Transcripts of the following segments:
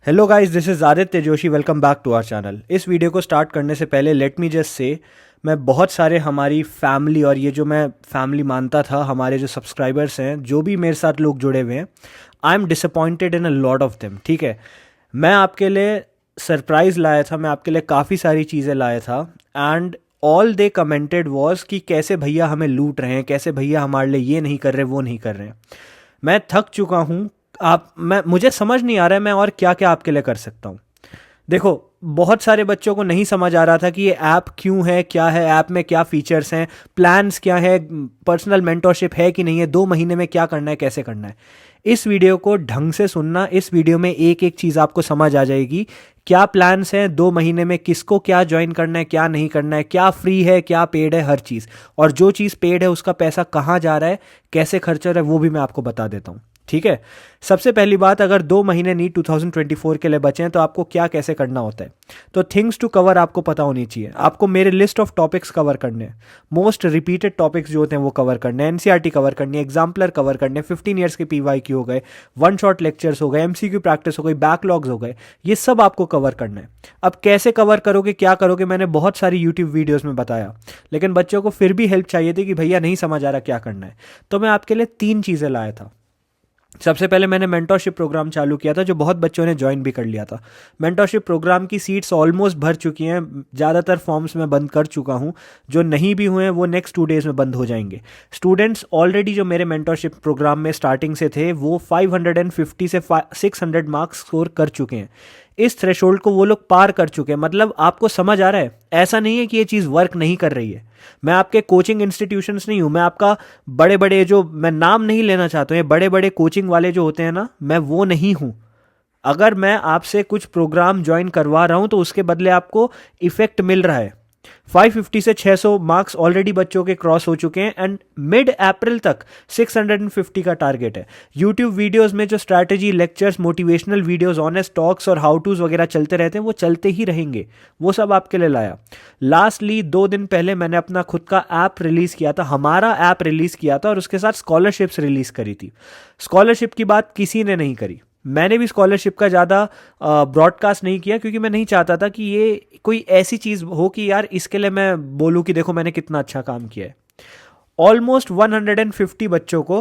Hello guys, this is Aditya Joshi. Welcome back to our channel. इस video को start करने से पहले लेट मी जस्ट से मैं बहुत सारे हमारी फैमिली और ये जो मैं फैमिली मानता था, हमारे जो सब्सक्राइबर्स हैं, जो भी मेरे साथ लोग जुड़े हुए हैं, I am disappointed in a lot of them. ठीक है, मैं आपके लिए सरप्राइज़ लाया था, मैं आपके लिए काफ़ी सारी चीज़ें लाया था and all they commented was कि कैसे भैया हमें लूट रहे हैं, कैसे भैया हमारे लिए ये नहीं कर रहे, वो नहीं कर रहे हैं। मैं थक चुका हूँ। आप मैं मुझे समझ नहीं आ रहा है मैं और क्या क्या आपके लिए कर सकता हूँ। देखो, बहुत सारे बच्चों को नहीं समझ आ रहा था कि ये ऐप क्यों है, क्या है ऐप में, क्या फीचर्स हैं, प्लान्स क्या है, पर्सनल मेंटोरशिप है कि नहीं है, 2 महीने में क्या करना है, कैसे करना है। इस वीडियो को ढंग से सुनना। इस वीडियो में एक एक चीज़ आपको समझ आ जाएगी। क्या प्लान्स हैं 2 महीने में, किसको क्या ज्वाइन करना है, क्या नहीं करना है, क्या फ्री है, क्या पेड है, हर चीज़। और जो चीज़ पेड है उसका पैसा कहाँ जा रहा है, कैसे खर्च हो रहा है, वो भी मैं आपको बता देता हूँ। ठीक है, सबसे पहली बात, अगर 2 महीने नीट 2024 के लिए बचे हैं तो आपको क्या कैसे करना होता है। तो थिंग्स टू कवर आपको पता होनी चाहिए। आपको मेरे लिस्ट ऑफ टॉपिक्स कवर करने हैं, मोस्ट रिपीटेड टॉपिक्स जो होते हैं वो कवर करने हैं, एनसीईआरटी कवर करनी है, एग्जाम्पलर कवर करने, 15 ईयर्स के पीवाईक्यू हो गए, वन शॉट लेक्चर्स हो गए, एमसीक्यू प्रैक्टिस हो गई, बैकलॉग्स हो गए, ये सब आपको कवर करना है। अब कैसे कवर करोगे, क्या करोगे, मैंने बहुत सारी यूट्यूब वीडियोज़ में बताया, लेकिन बच्चों को फिर भी हेल्प चाहिए थी कि भैया नहीं समझ आ रहा क्या करना है। तो मैं आपके लिए 3 चीज़ें लाया था। सबसे पहले मैंने मेंटरशिप प्रोग्राम चालू किया था, जो बहुत बच्चों ने ज्वाइन भी कर लिया था। मेंटरशिप प्रोग्राम की सीट्स ऑलमोस्ट भर चुकी हैं, ज़्यादातर फॉर्म्स मैं बंद कर चुका हूं। जो नहीं भी हुए हैं वो नेक्स्ट 2 डेज़ में बंद हो जाएंगे। स्टूडेंट्स ऑलरेडी जो मेरे मेंटरशिप प्रोग्राम में स्टार्टिंग से थे वो 550 से 600 मार्क्स स्कोर कर चुके हैं। इस थ्रेशोल्ड को वो लोग पार कर चुके हैं। मतलब आपको समझ आ रहा है, ऐसा नहीं है कि ये चीज़ वर्क नहीं कर रही है। मैं आपके कोचिंग इंस्टीट्यूशंस नहीं हूँ, मैं आपका बड़े बड़े, जो मैं नाम नहीं लेना चाहता हूँ, ये बड़े बड़े कोचिंग वाले जो होते हैं ना, मैं वो नहीं हूँ। अगर मैं आपसे कुछ प्रोग्राम ज्वाइन करवा रहा हूँ तो उसके बदले आपको इफेक्ट मिल रहा है। 550 से 600 मार्क्स ऑलरेडी बच्चों के क्रॉस हो चुके हैं एंड मिड अप्रैल तक 650 का टारगेट है। यूट्यूब वीडियोस में जो strategy, lectures, motivational videos, honest talks और हाउ टूज वगैरह चलते रहते हैं वो चलते ही रहेंगे। वो सब आपके लिए लाया। लास्टली 2 दिन पहले मैंने अपना खुद का ऐप रिलीज किया था, हमारा ऐप रिलीज किया था, और उसके साथ स्कॉलरशिप्स रिलीज करी थी। स्कॉलरशिप की बात किसी ने नहीं करी। मैंने भी स्कॉलरशिप का ज़्यादा ब्रॉडकास्ट नहीं किया, क्योंकि मैं नहीं चाहता था कि ये कोई ऐसी चीज़ हो कि यार इसके लिए मैं बोलूँ कि देखो मैंने कितना अच्छा काम किया है। ऑलमोस्ट 150 बच्चों को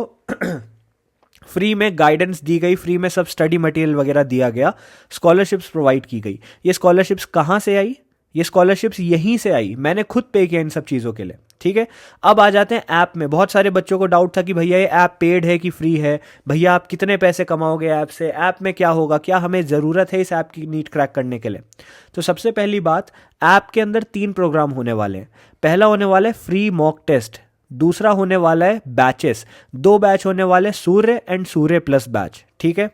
फ्री में गाइडेंस दी गई, फ्री में सब स्टडी मटेरियल वगैरह दिया गया, स्कॉलरशिप्स प्रोवाइड की गई। ये स्कॉलरशिप्स कहाँ से आई? ये स्कॉलरशिप्स यहीं से आई, मैंने खुद पे किया इन सब चीज़ों के लिए। ठीक है, अब आ जाते हैं ऐप में। बहुत सारे बच्चों को डाउट था कि भैया ये ऐप पेड है कि फ्री है, भैया आप कितने पैसे कमाओगे ऐप से, ऐप में क्या होगा, क्या हमें ज़रूरत है इस ऐप की नीट क्रैक करने के लिए। तो सबसे पहली बात, ऐप के अंदर 3 प्रोग्राम होने वाले हैं। पहला होने वाला है फ्री मॉक टेस्ट, दूसरा होने वाला है बैचेस, 2 बैच होने वाले, सूर्य एंड सूर्य प्लस बैच। ठीक है,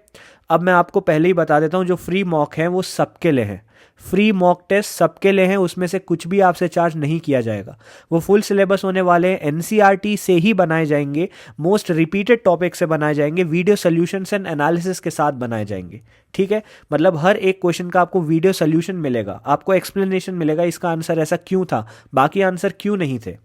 अब मैं आपको पहले ही बता देता हूँ, जो फ्री मॉक है वो सबके लिए है। फ्री मॉक टेस्ट सबके लिए हैं, उसमें से कुछ भी आपसे चार्ज नहीं किया जाएगा। वो फुल सिलेबस होने वाले हैं, एनसीईआरटी से ही बनाए जाएंगे, मोस्ट रिपीटेड टॉपिक से बनाए जाएंगे, वीडियो सोल्यूशंस एंड एनालिसिस के साथ बनाए जाएंगे। ठीक है, मतलब हर एक क्वेश्चन का आपको वीडियो सोल्यूशन मिलेगा, आपको एक्सप्लेनेशन मिलेगा, इसका आंसर ऐसा क्यों था, बाकी आंसर क्यों नहीं थे।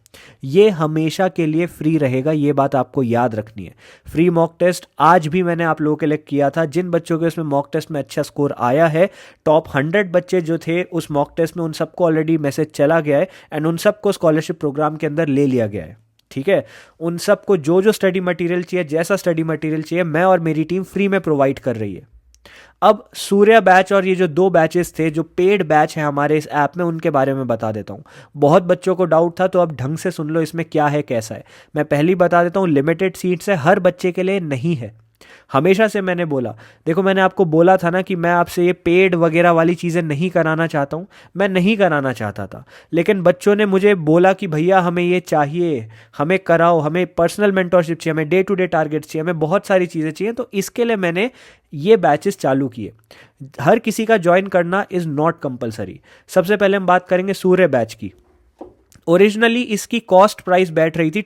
ये हमेशा के लिए फ्री रहेगा, ये बात आपको याद रखनी है। फ्री मॉक टेस्ट आज भी मैंने आप लोगों के लिए किया था। जिन बच्चों के उसमें मॉक टेस्ट में अच्छा स्कोर आया है, टॉप 100 बच्चे जो थे उस मॉक टेस्ट में, उन सबको ऑलरेडी मैसेज चला गया है एंड उन सबको स्कॉलरशिप प्रोग्राम के अंदर ले लिया गया है। ठीक है, उन सबको जो जो स्टडी मटेरियल चाहिए, जैसा स्टडी मटेरियल चाहिए, मैं और मेरी टीम फ्री में प्रोवाइड कर रही है। अब सूर्या बैच और ये जो 2 बैचेस थे, जो पेड बैच है हमारे इस ऐप में, उनके बारे में बता देता हूँ। बहुत बच्चों को डाउट था, तो अब ढंग से सुन लो इसमें क्या है, कैसा है। मैं पहले बता देता हूँ, लिमिटेड सीट्स है, हर बच्चे के लिए नहीं है। हमेशा से मैंने बोला, देखो मैंने आपको बोला था ना कि मैं आपसे ये पेड वगैरह वाली चीज़ें नहीं कराना चाहता हूँ, मैं नहीं कराना चाहता था, लेकिन बच्चों ने मुझे बोला कि भैया हमें ये चाहिए, हमें कराओ, हमें पर्सनल मेंटोरशिप चाहिए, हमें डे टू डे टारगेट्स चाहिए, हमें बहुत सारी चीज़ें चाहिए। तो इसके लिए मैंने ये बैचेस चालू किए। हर किसी का ज्वाइन करना इज़ नॉट कंपलसरी। सबसे पहले हम बात करेंगे सूर्य बैच की। ओरिजिनली इसकी कॉस्ट प्राइस बैठ रही थी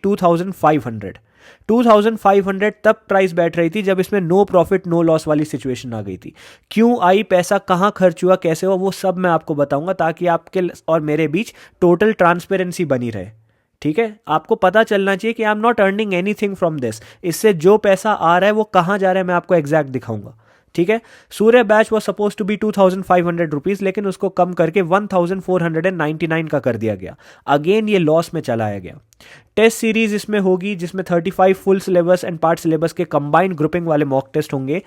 2500 तब प्राइस बैठ रही थी जब इसमें नो प्रॉफिट नो लॉस वाली सिचुएशन आ गई थी। क्यों आई, पैसा कहाँ खर्च हुआ, कैसे हुआ, वो सब मैं आपको बताऊंगा, ताकि आपके और मेरे बीच टोटल ट्रांसपेरेंसी बनी रहे। ठीक है, आपको पता चलना चाहिए कि I am not earning anything from this. इससे जो पैसा आ रहा है वो कहाँ जा रहा है मैं आपको एग्जैक्ट दिखाऊंगा। ठीक है। Surya batch was suppose to be 2500 rupees, लेकिन उसको कम करके 1499 का कर दिया गया। अगेन ये लॉस में चलाया गया। टेस्ट सीरीज इसमें होगी जिसमें 35 full syllabus and part syllabus के कंबाइंड ग्रुपिंग वाले मॉक टेस्ट होंगे।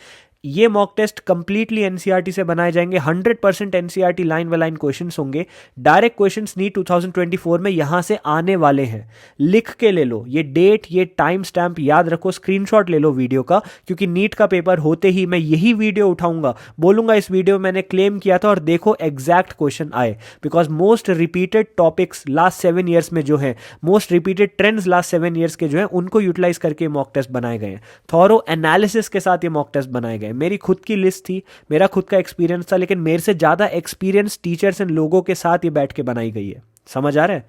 ये मॉक टेस्ट कंप्लीटली एनसीईआरटी से बनाए जाएंगे, 100% NCERT line by line questions होंगे। डायरेक्ट क्वेश्चंस नीट 2024 में यहां से आने वाले हैं। लिख के ले लो, ये डेट, ये टाइम स्टैंप याद रखो, स्क्रीनशॉट ले लो वीडियो का, क्योंकि नीट का पेपर होते ही मैं यही वीडियो उठाऊंगा, बोलूंगा इस वीडियो में मैंने क्लेम किया था और देखो एग्जैक्ट क्वेश्चन आए। Because most repeated topics last 7 years में जो है, most repeated trends last 7 years के जो है, उनको यूटिलाइज करके मॉक टेस्ट बनाए गए हैं। थॉरो एनालिसिस के साथ ये मॉक टेस्ट बनाए गए। मेरी खुद की लिस्ट थी, मेरा खुद का एक्सपीरियंस था, लेकिन मेरे से ज्यादा एक्सपीरियंस टीचर्स एंड लोगों के साथ ये बैठ के बनाई गई है। समझ आ रहा है?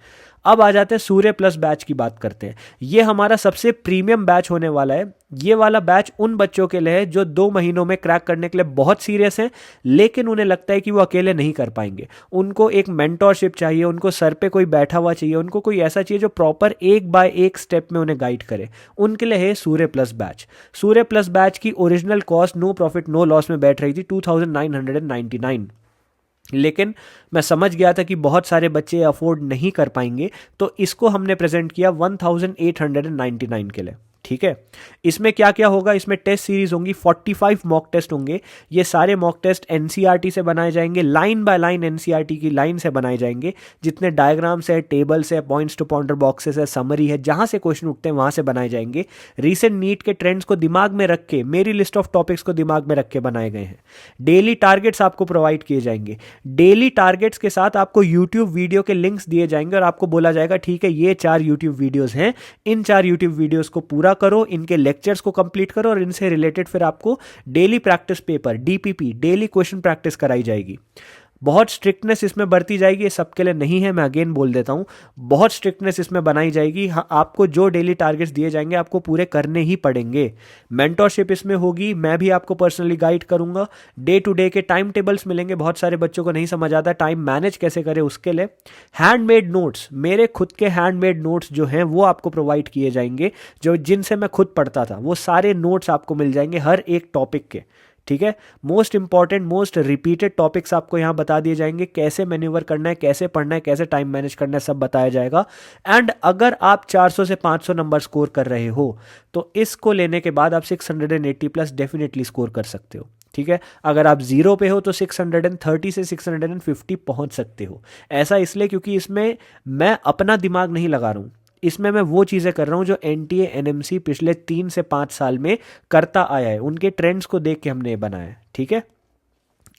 अब आ जाते हैं सूर्य प्लस बैच की बात करते हैं। ये हमारा सबसे प्रीमियम बैच होने वाला है। ये वाला बैच उन बच्चों के लिए है जो 2 महीनों में क्रैक करने के लिए बहुत सीरियस हैं, लेकिन उन्हें लगता है कि वो अकेले नहीं कर पाएंगे। उनको एक मेंटोरशिप चाहिए, उनको सर पे कोई बैठा हुआ चाहिए, उनको कोई ऐसा चाहिए जो प्रॉपर 1 बाय 1 स्टेप में उन्हें गाइड करे। उनके लिए है Surya plus batch. Surya plus batch की original cost no profit no loss में बैठ रही थी 2999, लेकिन मैं समझ गया था कि बहुत सारे बच्चे अफोर्ड नहीं कर पाएंगे, तो इसको हमने प्रेजेंट किया 1899 के लिए। ठीक है। इसमें क्या क्या होगा? इसमें टेस्ट सीरीज होंगी, 45 मॉक टेस्ट होंगे। ये सारे मॉक टेस्ट एनसीईआरटी से बनाए जाएंगे, लाइन बाय लाइन एनसीईआरटी की लाइन से बनाए जाएंगे। जितने डायग्राम्स है, टेबल्स है, पॉइंट्स टू पॉइंटर बॉक्सेस है, समरी है, जहां से क्वेश्चन उठते हैं वहां से बनाए जाएंगे। रीसेंट नीट के ट्रेंड्स को दिमाग में रख के, मेरी लिस्ट ऑफ टॉपिक्स को दिमाग में रख के बनाए गए हैं। डेली टारगेट्स आपको प्रोवाइड किए जाएंगे। डेली टारगेट्स के साथ आपको यूट्यूब वीडियो के लिंक्स दिए जाएंगे और आपको बोला जाएगा ठीक है ये 4 यूट्यूब वीडियोस हैं, इन 4 यूट्यूब वीडियोस को पूरा करो, इनके लेक्चर्स को कंप्लीट करो और इनसे रिलेटेड फिर आपको daily practice paper, DPP, daily question practice कराई जाएगी। बहुत स्ट्रिक्टनेस इसमें बरती जाएगी, ये सबके लिए नहीं है, मैं अगेन बोल देता हूं, बहुत स्ट्रिक्टनेस इसमें बनाई जाएगी। हाँ, आपको जो डेली टारगेट्स दिए जाएंगे आपको पूरे करने ही पड़ेंगे। मेंटरशिप इसमें होगी, मैं भी आपको पर्सनली गाइड करूंगा। डे टू डे के टाइम टेबल्स मिलेंगे, बहुत सारे बच्चों को नहीं समझ आता टाइम मैनेज कैसे करें, उसके लिए हैंडमेड नोट्स, मेरे खुद के हैंडमेड नोट्स जो हैं वो आपको प्रोवाइड किए जाएंगे, जो जिनसे मैं खुद पढ़ता था, वो सारे नोट्स आपको मिल जाएंगे हर एक टॉपिक के। ठीक है। Most important, most repeated topics आपको यहां बता दिए जाएंगे, कैसे मैन्यूवर करना है, कैसे पढ़ना है, कैसे टाइम मैनेज करना है, सब बताया जाएगा। एंड अगर आप 400 से 500 नंबर स्कोर कर रहे हो तो इसको लेने के बाद आप 680 प्लस डेफिनेटली स्कोर कर सकते हो। ठीक है। अगर आप 0 पे हो तो 630 से 650 पहुंच सकते हो। ऐसा इसलिए क्योंकि इसमें मैं अपना दिमाग नहीं लगा रहा हूं, इसमें मैं वो चीज़ें कर रहा हूँ जो एनटीए एनएमसी पिछले 3 से 5 साल में करता आया है, उनके ट्रेंड्स को देख के हमने ये बनाया है। ठीक है।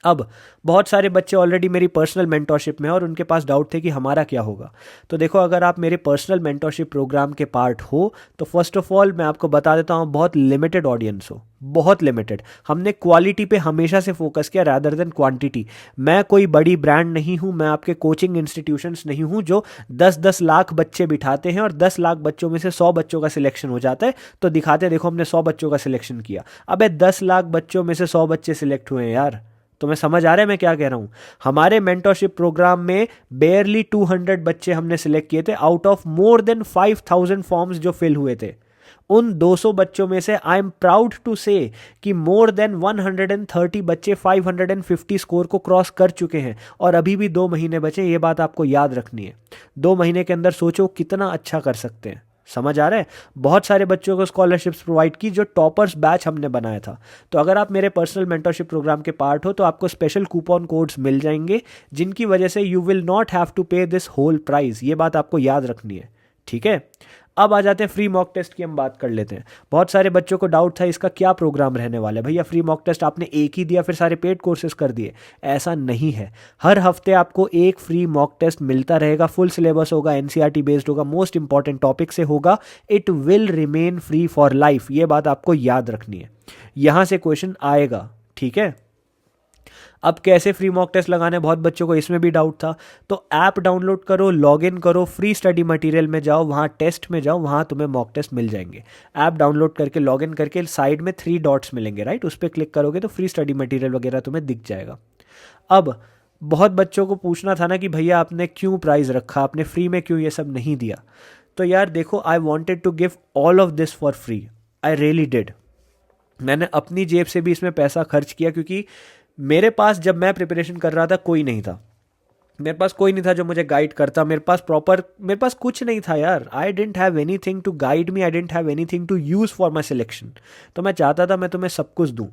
अब बहुत सारे बच्चे ऑलरेडी मेरी पर्सनल मेंटरशिप में हैं और उनके पास डाउट थे कि हमारा क्या होगा। तो देखो, अगर आप मेरे पर्सनल मेंटरशिप प्रोग्राम के पार्ट हो तो फर्स्ट ऑफ ऑल मैं आपको बता देता हूँ, बहुत लिमिटेड ऑडियंस हो, बहुत लिमिटेड। हमने क्वालिटी पे हमेशा से फोकस किया रादर देन क्वांटिटी। मैं कोई बड़ी ब्रांड नहीं हूँ, मैं आपके कोचिंग इंस्टीट्यूशंस नहीं हूँ जो 10-10 लाख बच्चे बिठाते हैं और 10 लाख बच्चों में से 100 बच्चों का सिलेक्शन हो जाता है तो दिखाते देखो हमने 100 बच्चों का सिलेक्शन किया। अबे 10 लाख बच्चों में से 100 बच्चे सिलेक्ट हुए हैं यार। तो मैं समझ आ रहा है मैं क्या कह रहा हूं? हमारे मेंटरशिप प्रोग्राम में बेयरली 200 बच्चे हमने सिलेक्ट किए थे out of more than 5000 forms जो फिल हुए थे। उन 200 बच्चों में से आई एम प्राउड टू से कि मोर देन 130 बच्चे 550 स्कोर को क्रॉस कर चुके हैं और अभी भी 2 महीने बचे। ये बात आपको याद रखनी है। 2 महीने के अंदर सोचो कितना अच्छा कर सकते हैं। समझ आ रहा है? बहुत सारे बच्चों को स्कॉलरशिप्स प्रोवाइड की, जो टॉपर्स बैच हमने बनाया था। तो अगर आप मेरे पर्सनल मेंटरशिप प्रोग्राम के पार्ट हो तो आपको स्पेशल कूपन कोड्स मिल जाएंगे जिनकी वजह से you will not have to pay this whole price. ये बात आपको याद रखनी है। ठीक है। अब आ जाते हैं फ्री मॉक टेस्ट की, हम बात कर लेते हैं। बहुत सारे बच्चों को डाउट था इसका क्या प्रोग्राम रहने वाला है। भैया फ्री मॉक टेस्ट आपने एक ही दिया फिर सारे पेड कोर्सेज कर दिए, ऐसा नहीं है। हर हफ्ते आपको एक फ्री मॉक टेस्ट मिलता रहेगा। फुल सिलेबस होगा, एनसीईआरटी बेस्ड होगा, मोस्ट इंपॉर्टेंट टॉपिक से होगा। It will remain free for life. ये बात आपको याद रखनी है। यहां से क्वेश्चन आएगा। ठीक है। अब कैसे फ्री मॉक टेस्ट लगाने, बहुत बच्चों को इसमें भी डाउट था। तो ऐप डाउनलोड करो, लॉगिन करो, फ्री स्टडी मटेरियल में जाओ, वहाँ टेस्ट में जाओ, वहाँ तुम्हें मॉक टेस्ट मिल जाएंगे। ऐप डाउनलोड करके लॉगिन करके साइड में 3 डॉट्स मिलेंगे, राइट, उस पर क्लिक करोगे तो फ्री स्टडी मटेरियल वगैरह तुम्हें दिख जाएगा। अब बहुत बच्चों को पूछना था ना कि भैया आपने क्यों प्राइस रखा, आपने फ्री में क्यों ये सब नहीं दिया। तो यार देखो, I wanted to give all of this for free, I really did. मैंने अपनी जेब से भी इसमें पैसा खर्च किया, क्योंकि मेरे पास जब मैं प्रिपरेशन कर रहा था कोई नहीं था। मेरे पास कोई नहीं था जो मुझे गाइड करता, मेरे पास कुछ नहीं था यार। I didn't have anything to guide me, I didn't have anything to use for my selection. तो मैं चाहता था मैं तुम्हें सब कुछ दूँ,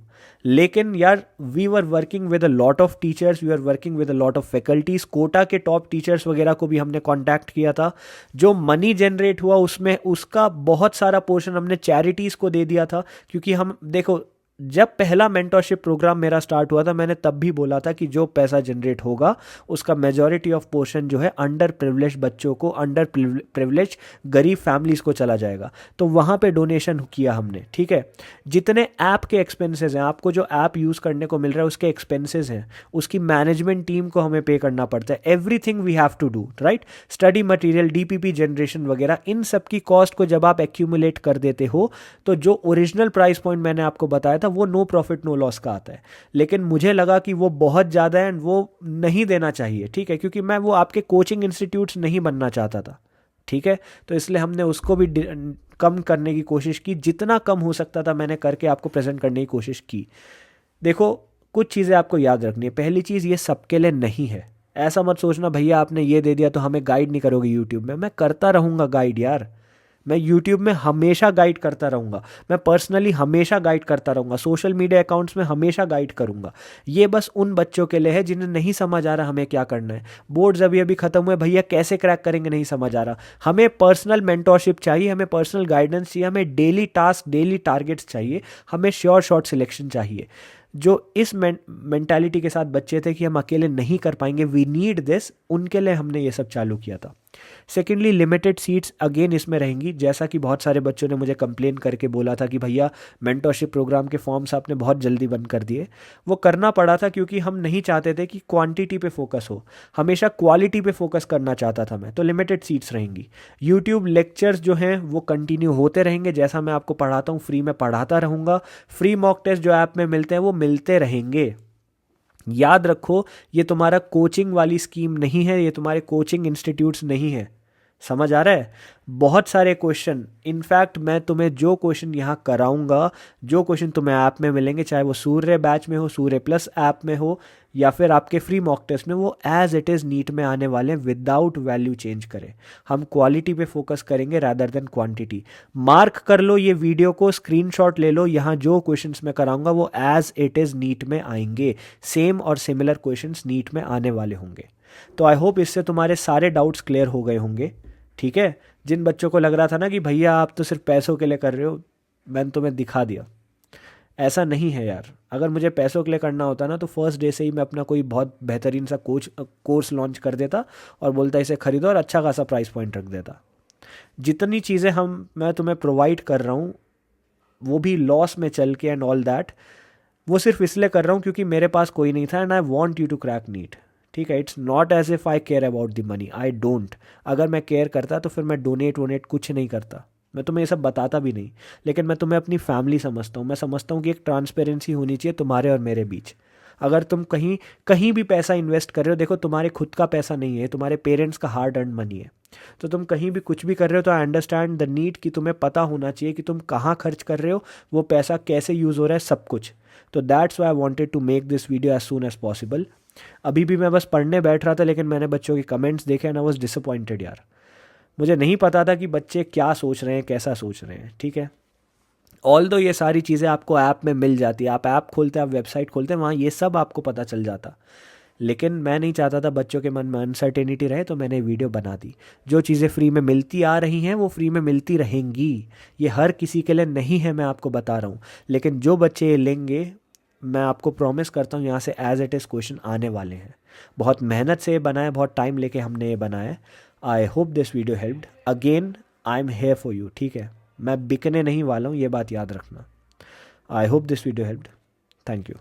लेकिन यार we were working with a lot of teachers, we are working with a lot of faculties. Kota के टॉप टीचर्स वगैरह को भी हमने कॉन्टैक्ट किया था। जो मनी जनरेट हुआ उसमें उसका बहुत सारा पोर्शन हमने चैरिटीज़ को दे दिया था, क्योंकि हम देखो, जब पहला मेंटरशिप प्रोग्राम मेरा स्टार्ट हुआ था मैंने तब भी बोला था कि जो पैसा जनरेट होगा उसका मेजॉरिटी ऑफ पोर्शन जो है अंडर प्रिविलेज बच्चों को, अंडर प्रिविलेज गरीब फैमिलीज़ को चला जाएगा। तो वहाँ पे डोनेशन किया हमने, ठीक है। जितने ऐप के एक्सपेंसेस हैं, आपको जो ऐप यूज़ करने को मिल रहा है उसके एक्सपेंसेस हैं, उसकी मैनेजमेंट टीम को हमें पे करना पड़ता है। Everything we have to do, right. Study material, DPP generation वगैरह, इन सब की कॉस्ट को जब आप एक्यूमुलेट कर देते हो तो जो ओरिजिनल प्राइस पॉइंट मैंने आपको बताया था वो नो प्रॉफिट नो लॉस का आता है। लेकिन मुझे लगा कि वो बहुत ज़्यादा है एंड वो नहीं देना चाहिए, ठीक है, क्योंकि मैं वो आपके कोचिंग इंस्टीट्यूट्स नहीं बनना चाहता था, ठीक है। तो इसलिए हमने उसको भी कम करने की कोशिश की, जितना कम हो सकता था मैंने करके आपको प्रेजेंट करने की कोशिश की। देखो, कुछ चीज़ें आपको याद रखनी है। पहली चीज़, ये सबके लिए नहीं है। ऐसा मत सोचना भैया आपने ये दे दिया तो हमें गाइड नहीं करोगे यूट्यूब में। मैं करता रहूँगा गाइड यार, मैं यूट्यूब में हमेशा गाइड करता रहूँगा, मैं पर्सनली हमेशा गाइड करता रहूँगा, सोशल मीडिया अकाउंट्स में हमेशा गाइड करूँगा। ये बस उन बच्चों के लिए है जिन्हें नहीं समझ आ रहा हमें क्या करना है। बोर्ड्स अभी अभी ख़त्म हुए, भैया कैसे क्रैक करेंगे नहीं समझ आ रहा। हमें पर्सनल मेंटोरशिप चाहिए, हमें पर्सनल गाइडेंस चाहिए, हमें डेली टास्क, डेली टारगेट्स चाहिए, हमें श्योर शॉर्ट सिलेक्शन चाहिए। जो इस मेंटालिटी के साथ बच्चे थे कि हम अकेले नहीं कर पाएंगे, वी नीड दिस, उनके लिए हमने ये सब चालू किया था। सेकेंडली, लिमिटेड सीट्स अगेन इसमें रहेंगी। जैसा कि बहुत सारे बच्चों ने मुझे कंप्लेन करके बोला था कि भैया मेंटरशिप प्रोग्राम के फॉर्म्स आपने बहुत जल्दी बंद कर दिए। वो करना पड़ा था क्योंकि हम नहीं चाहते थे कि क्वांटिटी पे फोकस हो, हमेशा क्वालिटी पे फोकस करना चाहता था मैं। तो लिमिटेड सीट्स रहेंगी। यूट्यूब लेक्चर्स जो हैं वो कंटिन्यू होते रहेंगे, जैसा मैं आपको पढ़ाता हूँ फ्री में पढ़ाता रहूँगा। फ्री मॉक टेस्ट जो ऐप में मिलते हैं वो मिलते रहेंगे। याद रखो, ये तुम्हारा कोचिंग वाली स्कीम नहीं है, ये तुम्हारे कोचिंग इंस्टीट्यूट्स नहीं है। समझ आ रहा है? बहुत सारे क्वेश्चन, इनफैक्ट मैं तुम्हें जो क्वेश्चन यहाँ कराऊंगा, जो क्वेश्चन तुम्हें ऐप में मिलेंगे, चाहे वो सूर्य बैच में हो, सूर्य प्लस ऐप में हो, या फिर आपके फ्री मॉक टेस्ट में, वो एज इट इज़ नीट में आने वाले विदाउट वैल्यू चेंज करें। हम क्वालिटी पे फोकस करेंगे रादर देन क्वांटिटी। मार्क कर लो ये वीडियो को, स्क्रीनशॉट ले लो, यहाँ जो क्वेश्चंस मैं कराऊंगा वो एज इट इज़ नीट में आएंगे। सेम और सिमिलर क्वेश्चंस नीट में आने वाले होंगे। तो आई होप इससे तुम्हारे सारे डाउट्स क्लियर हो गए होंगे, ठीक है। जिन बच्चों को लग रहा था ना कि भैया आप तो सिर्फ पैसों के लिए कर रहे हो, मैंने तुम्हें दिखा दिया ऐसा नहीं है यार। अगर मुझे पैसों के लिए करना होता ना तो फर्स्ट डे से ही मैं अपना कोई बहुत बेहतरीन सा कोर्स लॉन्च कर देता और बोलता इसे खरीदो और अच्छा खासा प्राइस पॉइंट रख देता। जितनी चीज़ें मैं तुम्हें प्रोवाइड कर रहा हूँ वो भी लॉस में चल के एंड ऑल दैट, वो सिर्फ इसलिए कर रहा हूँ क्योंकि मेरे पास कोई नहीं था and I want you to crack NEET, ठीक है। It's not as if I care about the money, I don't. अगर मैं केयर करता तो फिर मैं डोनेट कुछ नहीं करता, मैं तुम्हें ये सब बताता भी नहीं। लेकिन मैं तुम्हें अपनी फैमिली समझता हूँ, मैं समझता हूँ कि एक ट्रांसपेरेंसी होनी चाहिए तुम्हारे और मेरे बीच। अगर तुम कहीं कहीं भी पैसा इन्वेस्ट कर रहे हो, देखो तुम्हारे खुद का पैसा नहीं है, तुम्हारे पेरेंट्स का हार्ड अर्न मनी है, तो तुम कहीं भी कुछ भी कर रहे हो तो आई अंडरस्टैंड द नीड कि तुम्हें पता होना चाहिए कि तुम कहाँ खर्च कर रहे हो, वो पैसा कैसे यूज़ हो रहा है, सब कुछ। तो that's why I wanted to make this video as soon as possible. अभी भी मैं बस पढ़ने बैठ रहा था लेकिन मैंने बच्चों के कमेंट्स देखे एंड आई वाज डिसअपॉइंटेड यार। मुझे नहीं पता था कि बच्चे क्या सोच रहे हैं, कैसा सोच रहे हैं, ठीक है। ऑल दो ये सारी चीज़ें आपको ऐप में मिल जाती है, आप ऐप खोलते हैं, आप वेबसाइट खोलते हैं, वहाँ ये सब आपको पता चल जाता। लेकिन मैं नहीं चाहता था बच्चों के मन में अनसर्टेनिटी रहे, तो मैंने वीडियो बना दी। जो चीज़ें फ्री में मिलती आ रही हैं वो फ्री में मिलती रहेंगी। ये हर किसी के लिए नहीं है, मैं आपको बता रहा हूँ। लेकिन जो बच्चे ये लेंगे, मैं आपको प्रॉमिस करता हूँ यहाँ से एज इट इज़ क्वेश्चन आने वाले हैं। बहुत मेहनत से ये बनाया, बहुत टाइम लेके हमने ये बनाया। I hope this video helped. Again I am here for you, ठीक है। मैं बिकने नहीं वाला हूँ, ये बात याद रखना। I hope this video helped. Thank you.